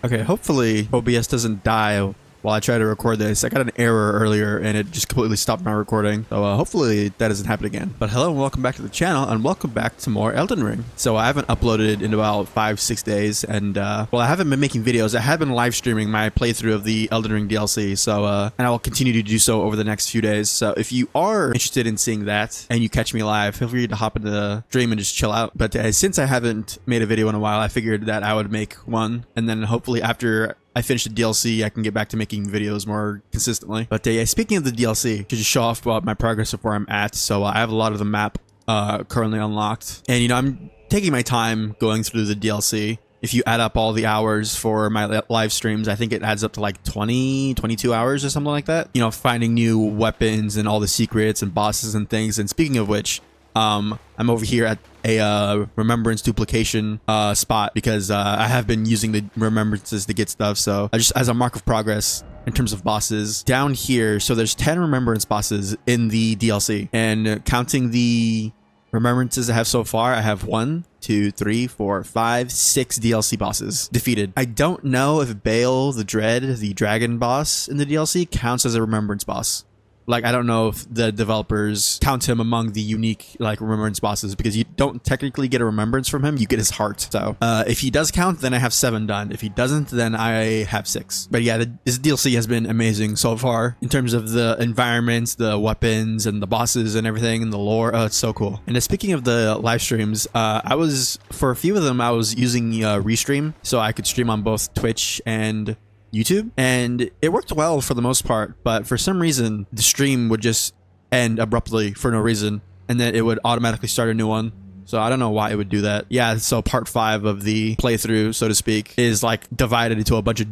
Okay, hopefully OBS doesn't die while I try to record this. I got an error earlier and it just completely stopped my recording. So hopefully that doesn't happen again. But hello and welcome back to the channel and welcome back to more Elden Ring. So I haven't uploaded in about 5-6 days and well, I haven't been making videos. I have been live streaming my playthrough of the Elden Ring DLC. So and I will continue to do so over the next few days. So if you are interested in seeing that and you catch me live, feel free to hop into the stream and just chill out. But since I haven't made a video in a while, I figured that I would make one, and then hopefully after I finish the DLC, I can get back to making videos more consistently. But yeah, speaking of the DLC, to just show off about my progress of where I'm at. So I have a lot of the map currently unlocked. And, you know, I'm taking my time going through the DLC. If you add up all the hours for my live streams, I think it adds up to like 22 hours or something like that. You know, finding new weapons and all the secrets and bosses and things. And speaking of which, I'm over here at a remembrance duplication spot because I have been using the remembrances to get stuff. So just as a mark of progress in terms of bosses down here. So there's 10 remembrance bosses in the DLC, and counting the remembrances I have so far, I have 1, 2, 3, 4, 5, 6 DLC bosses defeated. I don't know if Bale the Dread, the dragon boss in the DLC, counts as a remembrance boss. Like, I don't know if the developers count him among the unique, like, remembrance bosses, because you don't technically get a remembrance from him, you get his heart. So, if he does count, then I have 7 done. If he doesn't, then I have 6. But yeah, this DLC has been amazing so far in terms of the environments, the weapons, and the bosses and everything, and the lore. Oh, it's so cool. And speaking of the live streams, for a few of them, I was using Restream, so I could stream on both Twitch and YouTube, and it worked well for the most part, but for some reason the stream would just end abruptly for no reason, and then it would automatically start a new one. So I don't know why it would do that. Yeah, so part 5 of the playthrough, so to speak, is like divided into a bunch of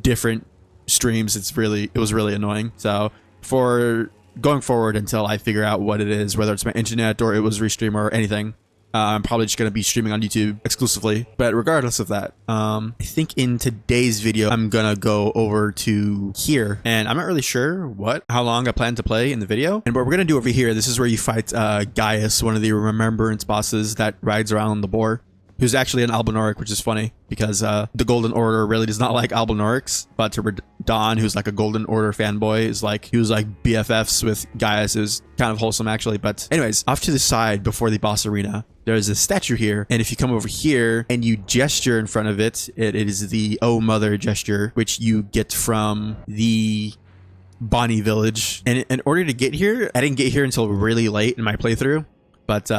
different streams. It was really annoying. So for going forward, until I figure out what it is, whether it's my internet or it was Restream or anything, I'm probably just going to be streaming on YouTube exclusively. But regardless of that, I think in today's video, I'm going to go over to here. And I'm not really sure how long I plan to play in the video. And what we're going to do over here, this is where you fight Gaius, one of the remembrance bosses that rides around the boar, who's actually an Albinoric, which is funny because the Golden Order really does not like Albinorics. But Don, who's like a Golden Order fanboy, he was like BFFs with Gaius. It was kind of wholesome, actually. But anyways, off to the side before the boss arena, there's a statue here, and if you come over here and you gesture in front of it, it is the Oh Mother gesture, which you get from the Bonnie village. And in order to get here, I didn't get here until really late in my playthrough, but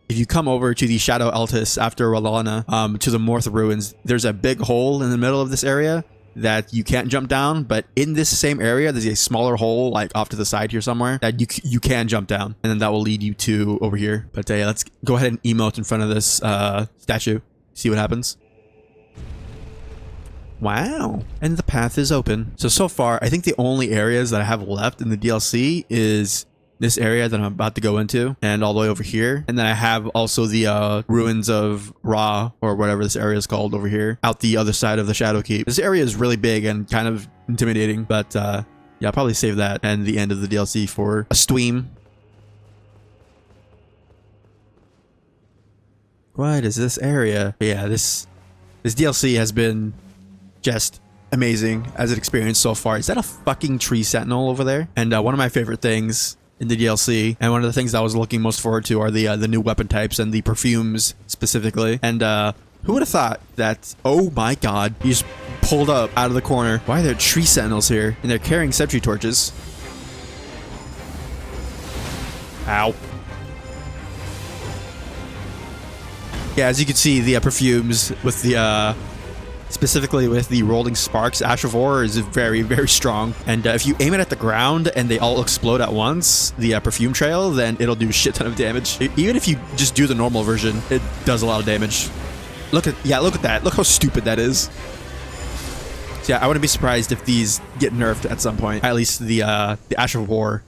if you come over to the Shadow Altus after Rallana, to the Morth ruins, there's a big hole in the middle of this area that you can't jump down, but in this same area there's a smaller hole like off to the side here somewhere that you can jump down, and then that will lead you to over here. But yeah, let's go ahead and emote in front of this statue, see what happens. Wow, and the path is open. So far I think the only areas that I have left in the DLC is this area that I'm about to go into, and all the way over here. And then I have also the ruins of Ra, or whatever this area is called, over here, out the other side of the Shadow Keep. This area is really big and kind of intimidating, but yeah, I'll probably save that and the end of the DLC for a stream. What is this area? But yeah, this DLC has been just amazing as an experience so far. Is that a fucking tree sentinel over there? And one of my favorite things in the DLC, and one of the things I was looking most forward to, are the new weapon types and the perfumes specifically. And who would have thought that, oh my god, he just pulled up out of the corner. Why are there tree sentinels here? And they're carrying sentry torches. Ow. Yeah, as you can see, the perfumes with the specifically with the rolling sparks, Ash of War is very, very strong. And if you aim it at the ground and they all explode at once, the perfume trail, then it'll do a shit ton of damage. Even if you just do the normal version, it does a lot of damage. Look at that. Look how stupid that is. So yeah, I wouldn't be surprised if these get nerfed at some point. At least the Ash of War.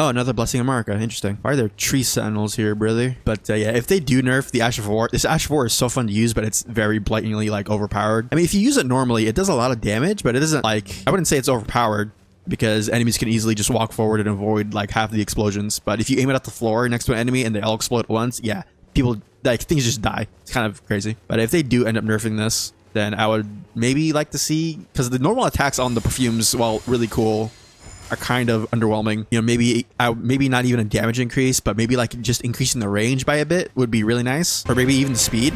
Oh, another Blessing of Marika. Interesting. Why are there tree sentinels here, brother? But yeah, if they do nerf the Ash of War, this Ash of War is so fun to use, but it's very blatantly like overpowered. I mean, if you use it normally, it does a lot of damage, but it isn't like, I wouldn't say it's overpowered, because enemies can easily just walk forward and avoid like half the explosions. But if you aim it at the floor next to an enemy and they all explode at once, yeah, people, like, things just die. It's kind of crazy. But if they do end up nerfing this, then I would maybe like to see, because the normal attacks on the perfumes, while really cool, are kind of underwhelming. You know, maybe not even a damage increase, but maybe like just increasing the range by a bit would be really nice, or maybe even the speed.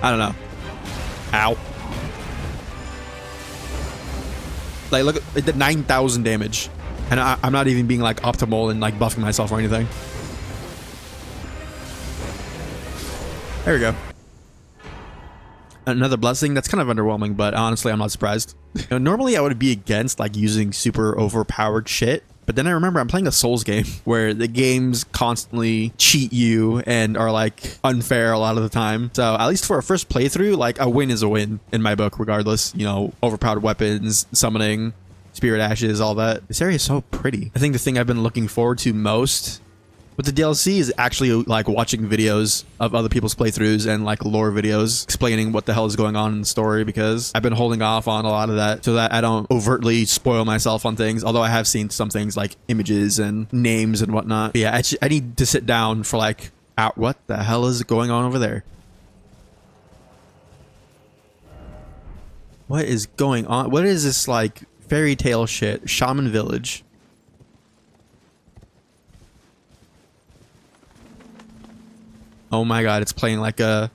I don't know. Ow. Like, look, it did 9,000 damage, and I'm not even being like optimal and like buffing myself or anything. There we go. Another blessing. That's kind of underwhelming, but honestly, I'm not surprised. You know, normally I would be against like using super overpowered shit, but then I remember I'm playing a Souls game where the games constantly cheat you and are like unfair a lot of the time. So at least for a first playthrough, like a win is a win in my book, regardless. You know, overpowered weapons, summoning, spirit ashes, all that. This area is so pretty. I think the thing I've been looking forward to most with the DLC is actually like watching videos of other people's playthroughs and like lore videos explaining what the hell is going on in the story, because I've been holding off on a lot of that so that I don't overtly spoil myself on things, although I have seen some things like images and names and whatnot. But yeah, I need to sit down for like, what the hell is going on over there? What is going on? What is this like fairy tale shit? Shaman village. Oh my god, it's playing like a...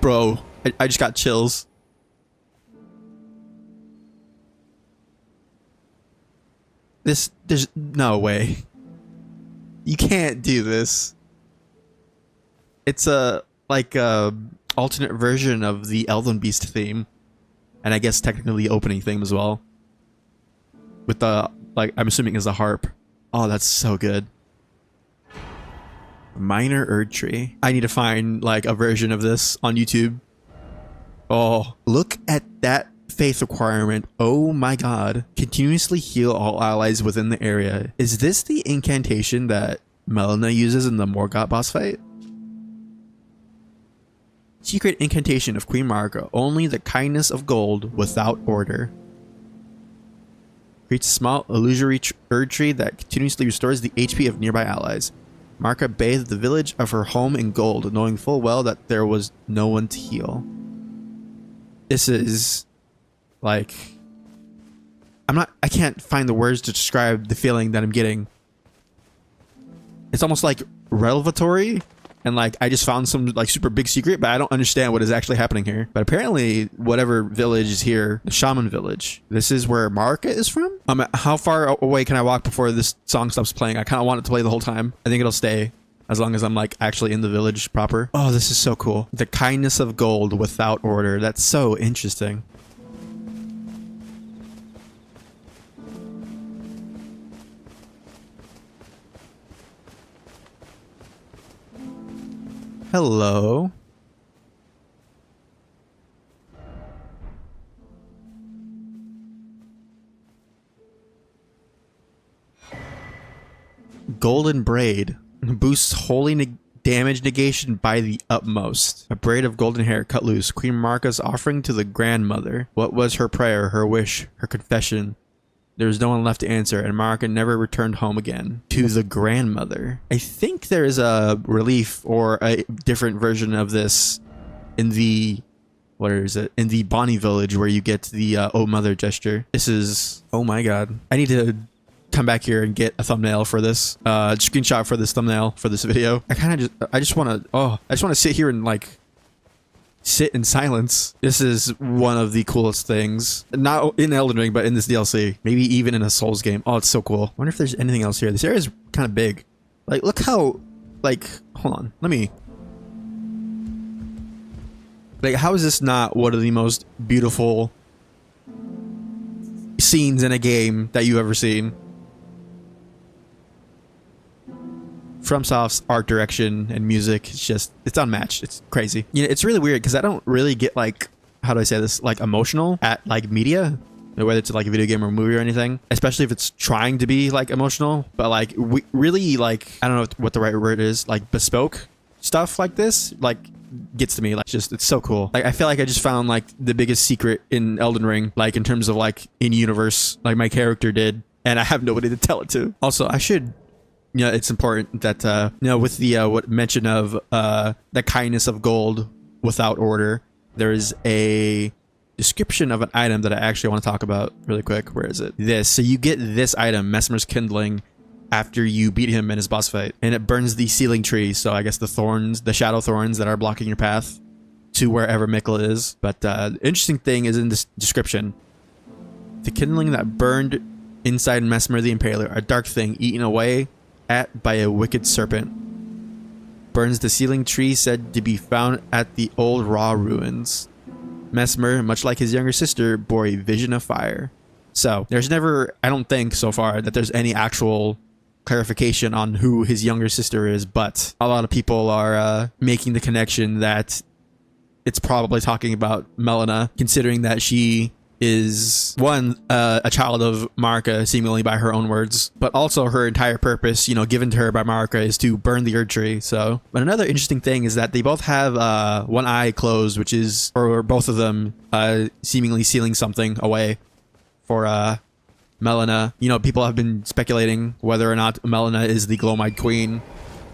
Bro, I just got chills. There's no way. You can't do this. It's a like a alternate version of the Elden Beast theme, and I guess technically the opening theme as well. With the like, I'm assuming is a harp. Oh, that's so good. Minor Erd Tree. I need to find like a version of this on YouTube. Oh, look at that faith requirement. Oh my god. Continuously heal all allies within the area. Is this the incantation that Melina uses in the Morgott boss fight? Secret incantation of Queen Marika. Only the kindness of gold without order. Creates a small illusory Erd Tree that continuously restores the HP of nearby allies. Marika bathed the village of her home in gold, knowing full well that there was no one to heal. This is like, I can't find the words to describe the feeling that I'm getting. It's almost like revelatory, and like I just found some like super big secret, but I don't understand what is actually happening here. But apparently whatever village is here, the Shaman village, this is where Marika is from. How far away can I walk before this song stops playing? I kind of want it to play the whole time. I think it'll stay as long as I'm like actually in the village proper. Oh, this is so cool. The kindness of gold without order. That's so interesting. Hello. Golden braid boosts holy damage negation by the utmost. A braid of golden hair cut loose. Queen Marika's offering to the grandmother. What was her prayer, her wish, her confession? There was no one left to answer, and Marika never returned home again. To the grandmother. I think there is a relief or a different version of this in the... What is it? In the Bonnie village where you get the Oh Mother gesture. This is... Oh my god. I need to come back here and get a thumbnail for this. Screenshot for this thumbnail for this video. I just want to sit here and like... sit in silence. This is one of the coolest things. Not in Elden Ring, but in this DLC. Maybe even in a Souls game. Oh, it's so cool. I wonder if there's anything else here. This area is kind of big. Like, look how... Like, hold on. Let me... Like, how is this not one of the most beautiful scenes in a game that you've ever seen? FromSoft's art direction and music, it's unmatched. It's crazy. You know, it's really weird because I don't really get like, how do I say this, like emotional at like media, whether it's like a video game or a movie or anything, especially if it's trying to be like emotional, but like we really like, I don't know what the right word is, like bespoke stuff like this, like gets to me. Like, just, it's so cool. Like, I feel like I just found like the biggest secret in Elden Ring, like in terms of like in universe, like my character did, and I have nobody to tell it to. Also, I should, it's important that with the what mention of the kindness of gold without order, there is a description of an item that I actually want to talk about really quick. Where is it? This. So you get this item, Mesmer's Kindling, after you beat him in his boss fight, and it burns the ceiling tree. So I guess the thorns, the shadow thorns that are blocking your path to wherever Mikkel is. But the interesting thing is in this description: the kindling that burned inside Mesmer the Impaler, a dark thing eaten away at by a wicked serpent, burns the ceiling tree said to be found at the old Raw ruins. Mesmer, much like his younger sister, bore a vision of fire. So there's never, I don't think so far, that there's any actual clarification on who his younger sister is, but a lot of people are making the connection that it's probably talking about Melina, considering that she is one a child of Marika, seemingly by her own words, but also her entire purpose, given to her by Marika, is to burn the Erd Tree. So, but another interesting thing is that they both have one eye closed, which is, or both of them seemingly sealing something away for Melina. People have been speculating whether or not Melina is the Glowmite Queen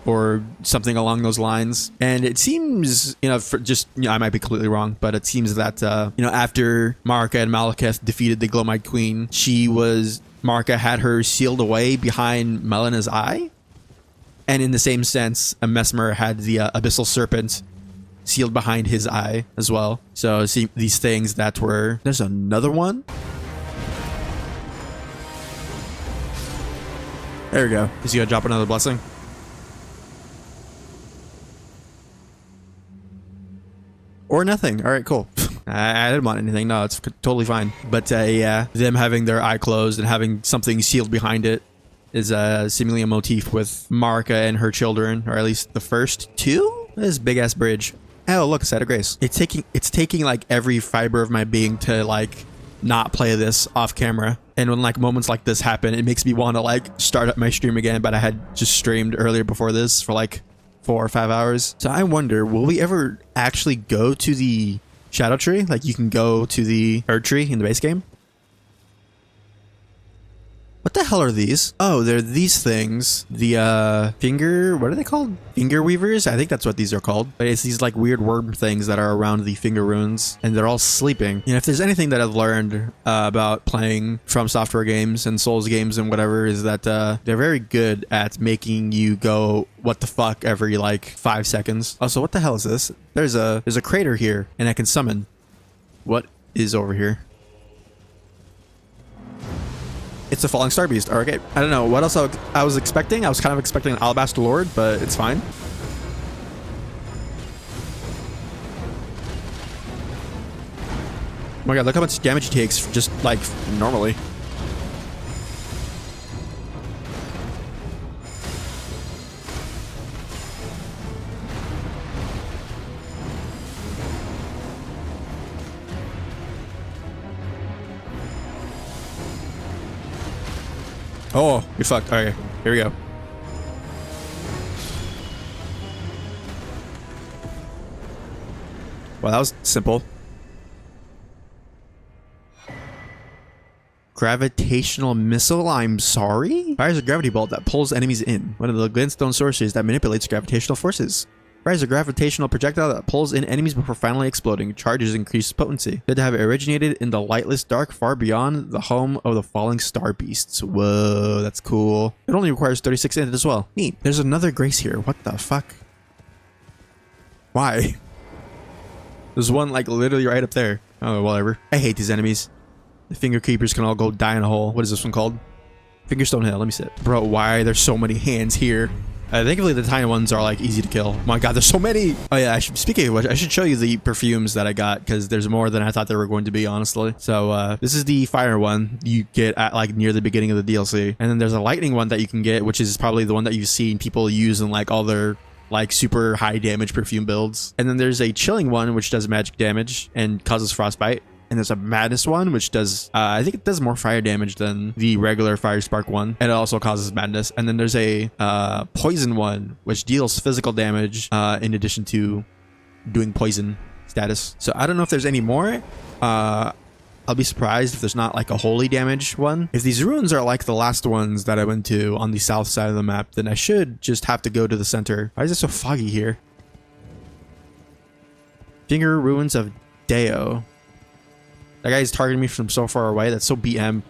or something along those lines. And it seems, I might be completely wrong, but it seems that, after Marika and Malekith defeated the Glowmite Queen, Marika had her sealed away behind Melina's eye. And in the same sense, a Mesmer had the Abyssal Serpent sealed behind his eye as well. So see these things that were, there's another one. There we go. Is he gonna drop another blessing? Or nothing. All right, cool. I didn't want anything. No, it's totally fine. But yeah, them having their eye closed and having something sealed behind it is seemingly a motif with Marika and her children, or at least the first two. This big ass bridge. Oh, look, a site of grace. It's taking like every fiber of my being to like not play this off camera. And when like moments like this happen, it makes me want to like start up my stream again. But I had just streamed earlier before this for like 4 or 5 hours. So I wonder, will we ever actually go to the Shadow Tree? Like you can go to the Erd Tree in the base game? What the hell are these? Oh, they're these things. The finger, what are they called? Finger weavers? I think that's what these are called. But it's these like weird worm things that are around the finger runes, and they're all sleeping. If there's anything that I've learned about playing From Software games and Souls games and whatever, is that they're very good at making you go, what the fuck, every like 5 seconds. Also, what the hell is this? There's a crater here, and I can summon. What is over here? It's a falling star beast. Okay, I don't know what else I was expecting. I was kind of expecting an Alabaster Lord, but it's fine. Oh my god, look how much damage he takes just like normally. Oh, you're fucked. Okay, here we go. Well, that was simple. Gravitational missile, I'm sorry? Fires a gravity bolt that pulls enemies in. One of the glintstone sorceries that manipulates gravitational forces. Fires a gravitational projectile that pulls in enemies before finally exploding. Charges increased potency. Said to have originated in the lightless dark far beyond the home of the falling star beasts. Whoa, that's cool. It only requires 36 in it as well. Neat. There's another grace here. What the fuck? Why? There's one like literally right up there. Oh, whatever. I hate these enemies. The finger keepers can all go die in a hole. What is this one called? Fingerstone Hill. Let me sit. Bro, why are there so many hands here? Thankfully, the tiny ones are like easy to kill. Oh my god, there's so many. Oh yeah, speaking of which, I should show you the perfumes that I got, because there's more than I thought there were going to be, honestly. So this is the fire one you get at like near the beginning of the DLC, and then there's a lightning one that you can get, which is probably the one that you've seen people use in like all their like super high damage perfume builds. And then there's a chilling one which does magic damage and causes frostbite. And there's a madness one, which does, I think it does more fire damage than the regular fire spark one. And it also causes madness. And then there's a poison one, which deals physical damage in addition to doing poison status. So I don't know if there's any more. I'll be surprised if there's not like a holy damage one. If these ruins are like the last ones that I went to on the south side of the map, then I should just have to go to the center. Why is it so foggy here? Finger Ruins of Deo. That guy's targeting me from so far away. That's so BM.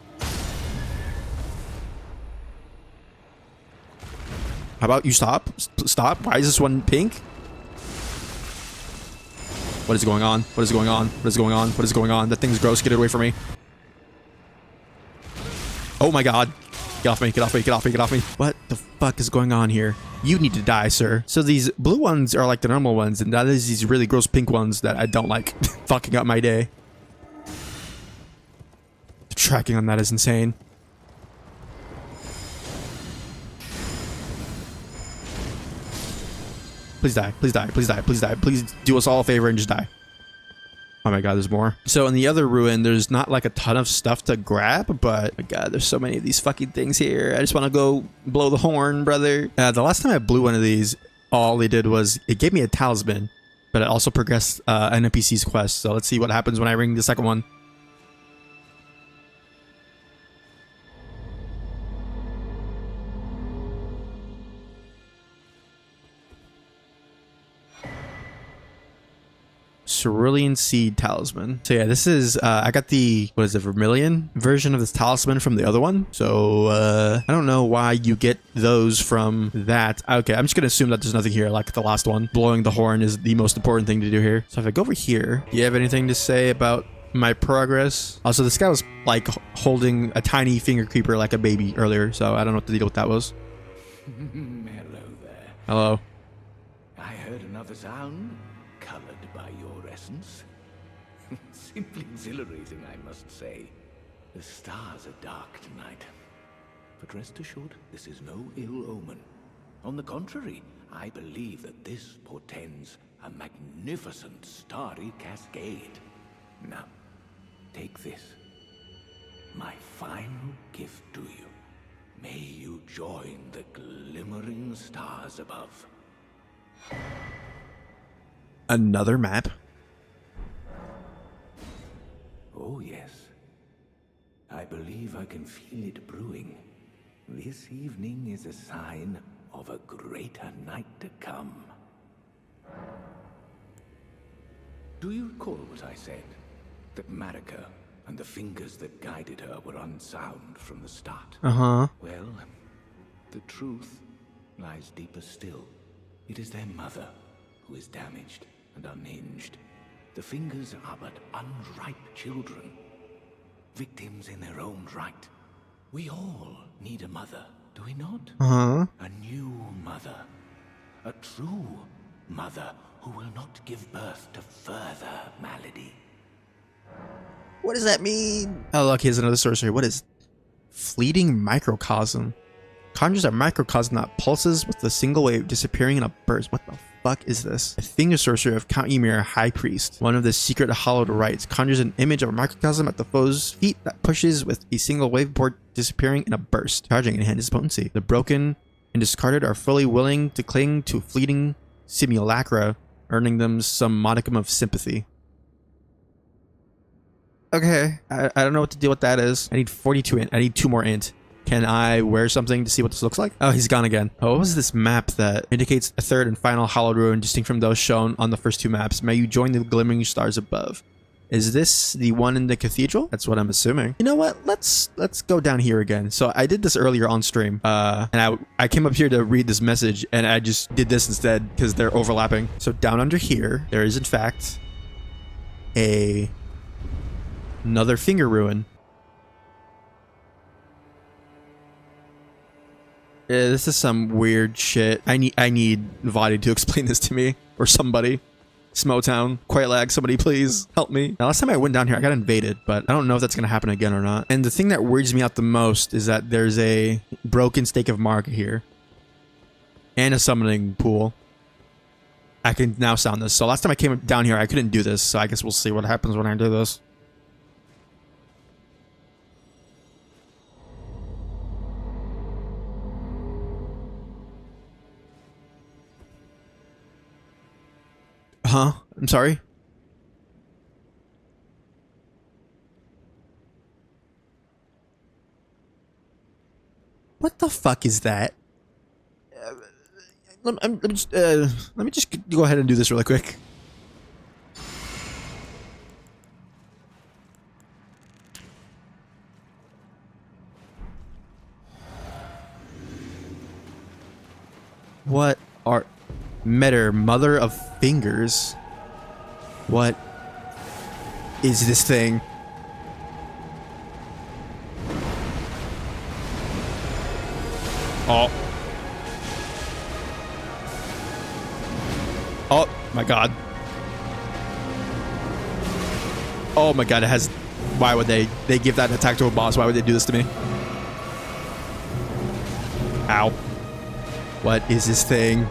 How about you stop? Stop. Why is this one pink? What is going on? What is going on? What is going on? What is going on? That thing's gross. Get it away from me. Oh my god. Get off me. Get off me. Get off me. Get off me. What the fuck is going on here? You need to die, sir. So these blue ones are like the normal ones, and that is these really gross pink ones that I don't like. Fucking up my day. The tracking on that is insane. Please die. Please die. Please die. Please die. Please do us all a favor and just die. Oh my god, there's more. So in the other ruin, there's not like a ton of stuff to grab, but oh my god, there's so many of these fucking things here. I just want to go blow the horn, brother. The last time I blew one of these, all they did was it gave me a talisman, but it also progressed an NPC's quest. So let's see what happens when I ring the second one. Cerulean Seed Talisman. So yeah, this is I got the, what is it, vermilion version of this talisman from the other one. So I don't know why you get those from that. Okay, I'm just gonna assume that there's nothing here like the last one. Blowing the horn is the most important thing to do here. So if I go over here, do you have anything to say about my progress? Also, this guy was like holding a tiny finger creeper like a baby earlier, so I don't know what the deal with that was. Hello there. Hello. I heard another sound, colored by your essence. Simply exhilarating, I must say. The stars are dark tonight. But rest assured, this is no ill omen. On the contrary, I believe that this portends a magnificent starry cascade. Now, take this. My final gift to you. May you join the glimmering stars above. Another map? Oh, yes. I believe I can feel it brewing. This evening is a sign of a greater night to come. Do you recall what I said? That Marika and the fingers that guided her were unsound from the start? Uh-huh. Well, the truth lies deeper still. It is their mother who is damaged and unhinged. The fingers are but unripe children, victims in their own right. We all need a mother, do we not? Uh-huh. A new mother. A true mother who will not give birth to further malady. What does that mean? Oh, look, here's another sorcery. What is fleeting microcosm? Conjures a microcosm that pulses with a single wave, disappearing in a burst. What the fuck is this? A finger sorcery of Count Ymir, High Priest. One of the secret hallowed rites. Conjures an image of a microcosm at the foe's feet that pushes with a single wave before disappearing in a burst. Charging enhances his potency. The broken and discarded are fully willing to cling to fleeting simulacra, earning them some modicum of sympathy. Okay, I don't know what to deal with that is. I need 42 int. I need 2 more int. Can I wear something to see what this looks like? Oh, he's gone again. Oh, what was this map that indicates a third and final hallowed ruin distinct from those shown on the first 2 maps? May you join the glimmering stars above. Is this the one in the cathedral? That's what I'm assuming. You know what? Let's go down here again. So I did this earlier on stream, and I came up here to read this message, and I just did this instead because they're overlapping. So down under here, there is in fact another finger ruin. Yeah, this is some weird shit. I need VAATI to explain this to me, or somebody. Smotown, Quiet Lag, somebody please help me. Now, last time I went down here, I got invaded, but I don't know if that's gonna happen again or not. And the thing that weirds me out the most is that there's a broken stake of Mark here, and a summoning pool. I can now sound this. So last time I came down here, I couldn't do this. So I guess we'll see what happens when I do this. Huh? I'm sorry. What the fuck is that? Let me just go ahead and do this really quick. What are Metter, mother of fingers? What is this thing? Oh. Oh my god. Oh my god, it has... Why would they give that attack to a boss? Why would they do this to me? Ow. What is this thing?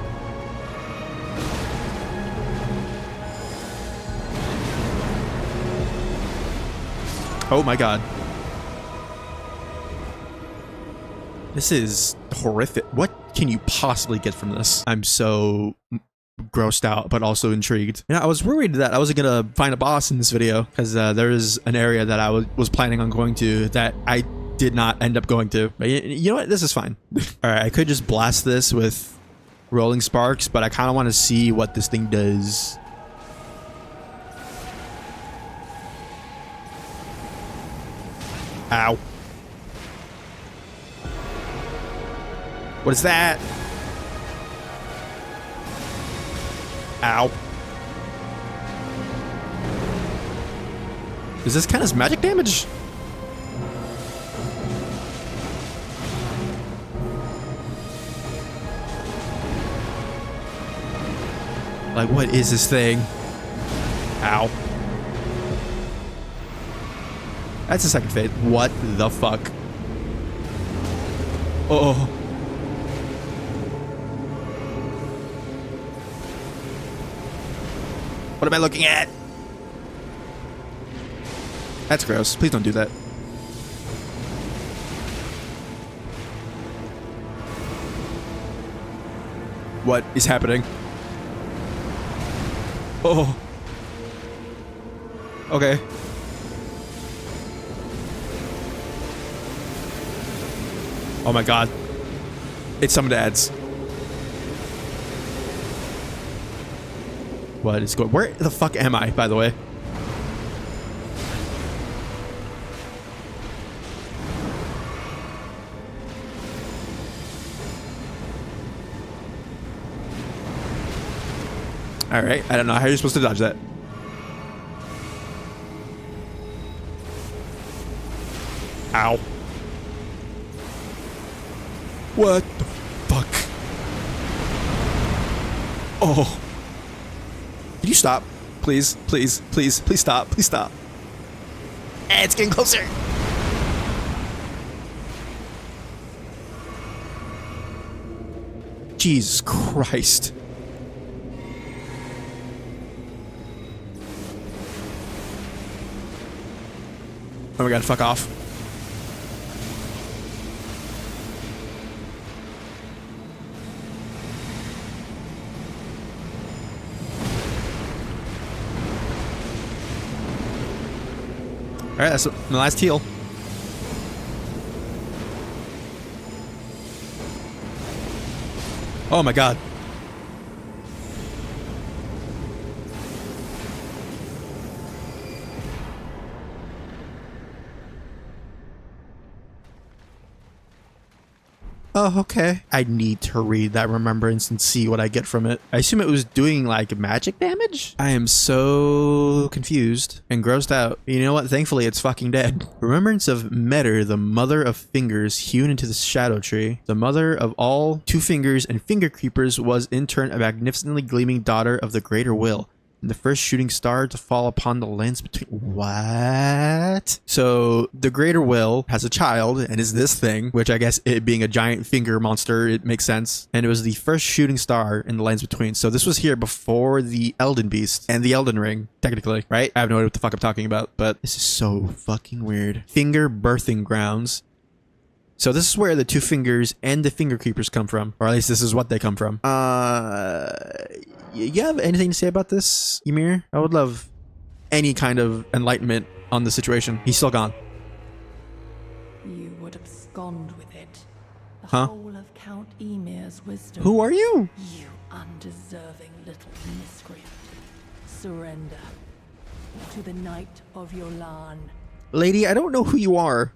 Oh my god. This is horrific. What can you possibly get from this? I'm so grossed out, but also intrigued. You know, I was worried that I wasn't gonna find a boss in this video because there is an area that I was planning on going to that I did not end up going to. But you know what? This is fine. All right, I could just blast this with rolling sparks, but I kind of want to see what this thing does. Ow. What is that? Ow. Does this count as magic damage? Like, what is this thing? Ow. That's a second fate. What the fuck? Oh. What am I looking at? That's gross. Please don't do that. What is happening? Oh. Okay. Oh my god. It's summoned ads. What is going... Where the fuck am I, by the way? Alright, I don't know how you're supposed to dodge that. Ow. What the fuck? Oh. Can you stop? Please, please, please, please stop. Please stop. It's getting closer. Jesus Christ. Oh my god, fuck off. Alright, that's my last heal. Oh my god. Oh, okay. I need to read that remembrance and see what I get from it. I assume it was doing like magic damage? I am so confused and grossed out. You know what? Thankfully, it's fucking dead. Remembrance of Metter, the mother of fingers hewn into the shadow tree. The mother of all two fingers and finger creepers was in turn a magnificently gleaming daughter of the greater will. The first shooting star to fall upon the lands between... What? So the greater will has a child and is this thing, which I guess it being a giant finger monster, it makes sense. And it was the first shooting star in the lands between. So this was here before the Elden Beast and the Elden Ring, technically, right? I have no idea what the fuck I'm talking about, but this is so fucking weird. Finger birthing grounds. So this is where the two fingers and the finger creepers come from, or at least this is what they come from. You have anything to say about this, Ymir? I would love any kind of enlightenment on the situation. He's still gone. You would abscond with it. The Huh? whole of Count Ymir's wisdom. Who are you? You undeserving little miscreant. Surrender to the Knight of Yolan. Lady, I don't know who you are.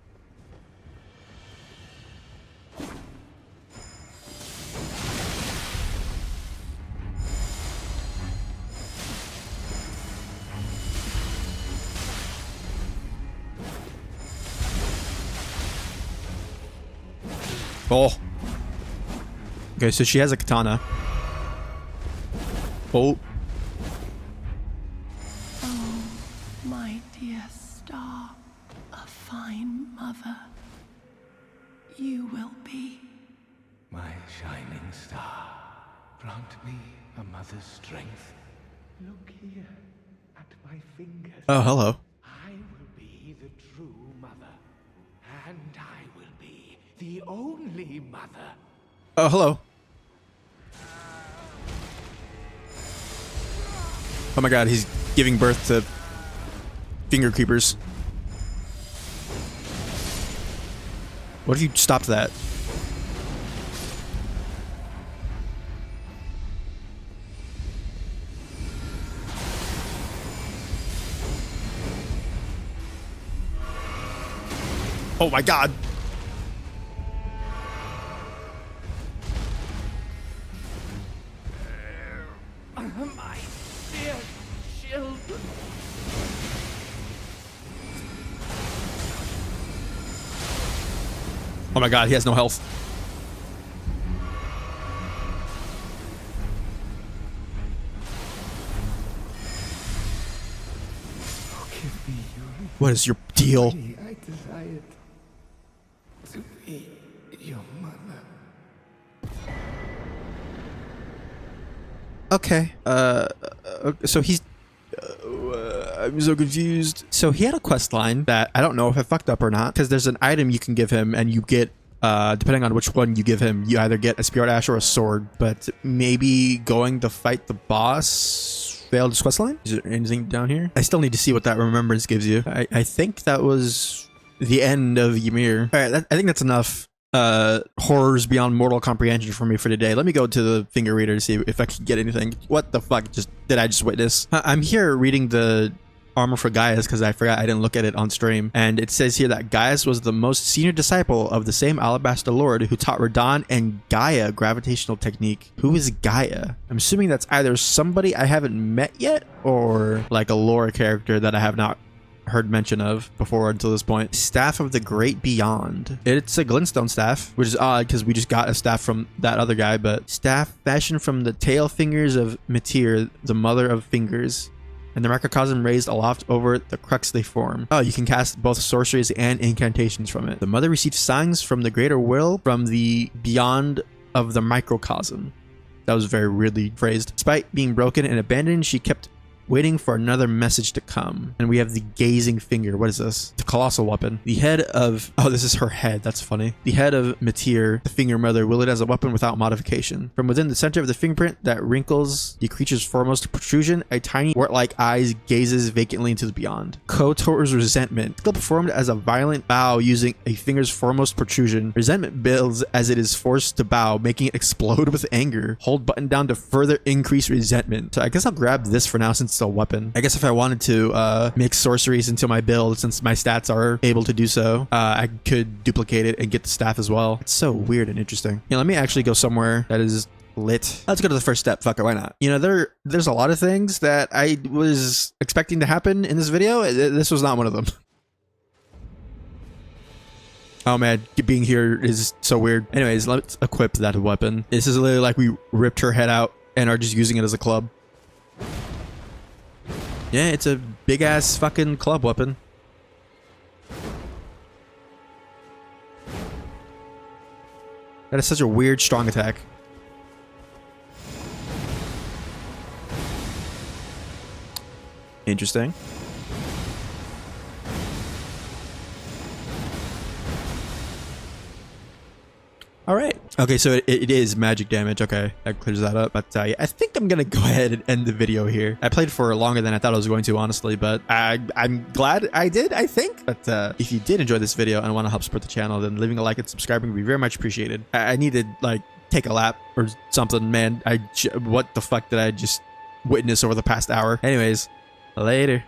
Oh. Okay, so she has a katana. Oh. Oh, my dear star, a fine mother. You will be. My shining star, grant me a mother's strength. Look here at my fingers. Oh, hello. I will be the true mother, and I will be the only mother. Oh, hello. Oh my god, he's giving birth to finger creepers. What if you stopped that? Oh my god. My dear children. Oh my god, he has no health. Forgive me, Yuri. What is your deal? I desired to be your mother. Okay. So he's... I'm so confused. So he had a quest line that I don't know if I fucked up or not, because there's an item you can give him and you get, depending on which one you give him, you either get a spirit ash or a sword, but maybe going to fight the boss failed his quest line? Is there anything down here? I still need to see what that remembrance gives you. I think that was the end of Ymir. All right, I think that's enough horrors beyond mortal comprehension for me for today. Let me go to the finger reader to see if I can get anything. What the fuck did I just witness? I'm here reading the armor for Gaius because I forgot I didn't look at it on stream, and it says here that Gaius was the most senior disciple of the same Alabaster Lord who taught Radon and Gaia gravitational technique. Who is Gaia? I'm assuming that's either somebody I haven't met yet or like a lore character that I have not heard mention of before until this point. Staff of the Great Beyond. It's a glintstone staff, which is odd because we just got a staff from that other guy, but staff fashioned from the tail fingers of Metir, the mother of fingers, and the microcosm raised aloft over the crux they form. Oh, you can cast both sorceries and incantations from it. The mother received signs from the greater will from the beyond of the microcosm. That was very weirdly phrased. Despite being broken and abandoned, she kept waiting for another message to come. And we have the gazing finger. What is this? The colossal weapon. The head of... Oh, this is her head. That's funny. The head of Metir, the finger mother, wielded as a weapon without modification. From within the center of the fingerprint that wrinkles the creature's foremost protrusion, a tiny wart-like eyes gazes vacantly into the beyond. Kotor's resentment. Skill performed as a violent bow using a finger's foremost protrusion. Resentment builds as it is forced to bow, making it explode with anger. Hold button down to further increase resentment. So I guess I'll grab this for now since a weapon. I guess if I wanted to mix sorceries into my build, since my stats are able to do so, I could duplicate it and get the staff as well. It's so weird and interesting. Let me actually go somewhere that is lit. Let's go to the first step. Fuck it, why not? There's a lot of things that I was expecting to happen in this video. This was not one of them. Oh man, being here is so weird. Anyways, let's equip that weapon. This is literally like we ripped her head out and are just using it as a club. Yeah, it's a big ass fucking club weapon. That is such a weird strong attack. Interesting. Okay, so it is magic damage. Okay, that clears that up. But yeah, I think I'm gonna go ahead and end the video here. I played for longer than I thought I was going to, honestly, but I'm glad I did, I think. But if you did enjoy this video and want to help support the channel, then leaving a like and subscribing would be very much appreciated. I need to like take a lap or something, man. What the fuck did I just witness over the past hour? Anyways, later.